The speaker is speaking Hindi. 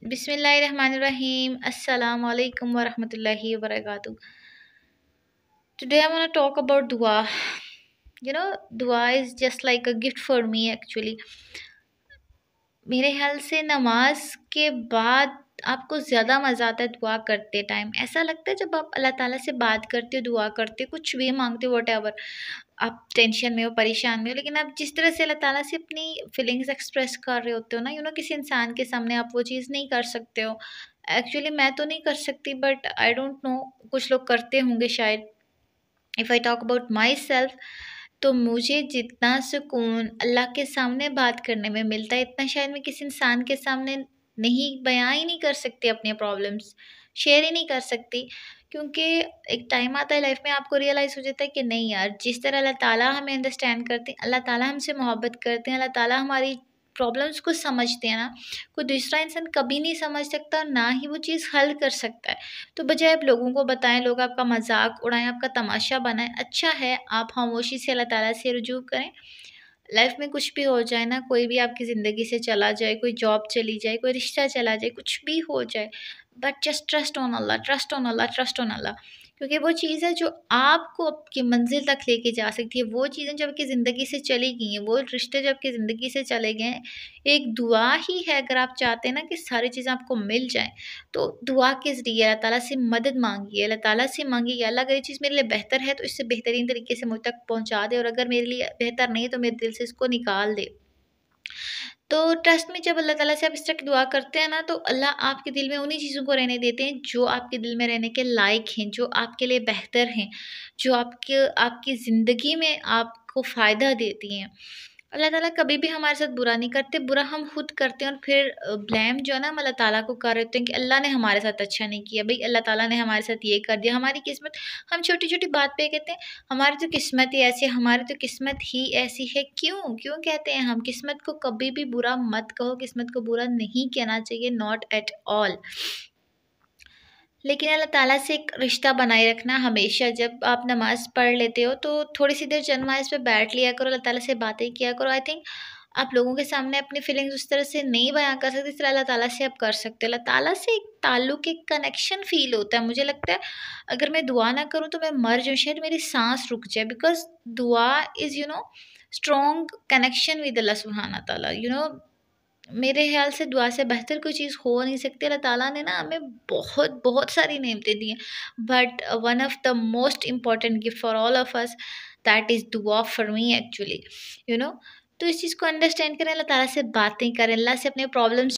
Bismillahirrahmanirrahim. Assalamu alaikum wa rahmatullahi wa barakatuh. Today I want to talk about dua. Dua is just like a gift for me actually. मेरे ख्याल से नमाज के बाद आपको ज़्यादा मज़ा आता है दुआ करते टाइम। ऐसा लगता है जब आप अल्लाह ताला से बात करते हो, दुआ करते हो, कुछ भी मांगते हो, वट आप टेंशन में हो, परेशान में हो, लेकिन आप जिस तरह से अल्लाह ताला से अपनी फीलिंग्स एक्सप्रेस कर रहे होते हो ना, किसी इंसान के सामने आप वो चीज़ नहीं कर सकते हो। एक्चुअली मैं तो नहीं कर सकती, बट आई डोंट नो, कुछ लोग करते होंगे शायद। If I talk about my self, तो मुझे जितना सुकून अल्लाह के सामने बात करने में मिलता है, इतना शायद मैं किसी इंसान के सामने नहीं, बयां ही नहीं कर सकती, अपने प्रॉब्लम्स शेयर ही नहीं कर सकती। क्योंकि एक टाइम आता है लाइफ में, आपको रियलाइज़ हो जाता है कि नहीं यार, जिस तरह अल्लाह ताला हमें अंडरस्टैंड करते हैं, अल्लाह ताला हमसे मोहब्बत करते हैं, अल्लाह ताला हमारी प्रॉब्लम्स को समझते हैं ना, कोई दूसरा इंसान कभी नहीं समझ सकता, ना ही वो चीज़ हल कर सकता है। तो बजाय आप लोगों को बताएं, लोग आपका मजाक उड़ाएं, आपका तमाशा बनाएं, अच्छा है आप खामोशी से अल्लाह ताला से रुजू करें। लाइफ में कुछ भी हो जाए ना, कोई भी आपकी ज़िंदगी से चला जाए, कोई जॉब चली जाए, कोई रिश्ता चला जाए, कुछ भी हो जाए, but just trust on Allah, trust on Allah, trust on Allah. क्योंकि वो चीज़ है जो आपको आपकी मंजिल तक लेके जा सकती है। वो चीज़ें जब आपकी ज़िंदगी से चली गई हैं, वो रिश्ते जब आपकी ज़िंदगी से चले गए हैं, एक दुआ ही है। अगर आप चाहते हैं ना कि सारी चीज़ें आपको मिल जाएँ, तो दुआ के ज़रिए अल्लाह ताला से मदद मांगिए, अल्लाह ताला से मांगिए, अल्लाह अगर ये चीज़ मेरे लिए बेहतर है तो इससे बेहतरीन तरीके से मुझ तक पहुँचा दे, और अगर मेरे लिए बेहतर नहीं है तो मेरे दिल से इसको निकाल दे। तो ट्रस्ट में जब अल्लाह ताला से आप इस तरह की दुआ करते हैं ना, तो अल्लाह आपके दिल में उन्हीं चीज़ों को रहने देते हैं जो आपके दिल में रहने के लायक हैं, जो आपके लिए बेहतर हैं, जो आपकी ज़िंदगी में आपको फ़ायदा देती हैं। अल्लाह ताला कभी भी हमारे साथ बुरा नहीं करते, बुरा हम खुद करते हैं, और फिर ब्लेम जो है ना हम अल्लाह ताला को कर रहे होते हैं कि अल्लाह ने हमारे साथ अच्छा नहीं किया, भई अल्लाह ताला ने हमारे साथ ये कर दिया, हमारी किस्मत। हम छोटी-छोटी बात पे कहते हैं हमारी तो किस्मत ही ऐसी है, हमारी तो किस्मत ही ऐसी है। क्यों? क्यों कहते हैं हम? किस्मत को कभी भी बुरा मत कहो, किस्मत को बुरा नहीं कहना चाहिए, नॉट एट ऑल। लेकिन अल्लाह ताला से एक रिश्ता बनाए रखना हमेशा। जब आप नमाज़ पढ़ लेते हो तो थोड़ी-सी देर चंद नमाज़ पे बैठ लिया करो, अल्लाह ताला से बातें किया करो। आई थिंक आप लोगों के सामने अपनी फीलिंग्स उस तरह से नहीं बयाँ कर सकते, जिस तरह अल्लाह ताला से आप कर सकते हो। अल्लाह ताला से एक ताल्लुक़, एक कनेक्शन फ़ील होता है। मुझे लगता है अगर मैं दुआ ना करूँ तो मैं मर जाऊँ, शायद मेरी साँस रुक जाए, बिकॉज़ दुआ इज़ स्ट्रॉन्ग कनेक्शन विद अल्लाह सुब्हाना ताला। मेरे ख़्याल से दुआ से बेहतर कोई चीज़ हो नहीं सकती। अल्लाह ताला ने ना हमें बहुत बहुत सारी नेमतें दी हैं, but one of the most important gift for all of us, that is dua for me actually. You know तो इस चीज़ को अंडरस्टैंड करें, अल्लाह ताला से बातें करें, अल्लाह से अपने प्रॉब्लम्स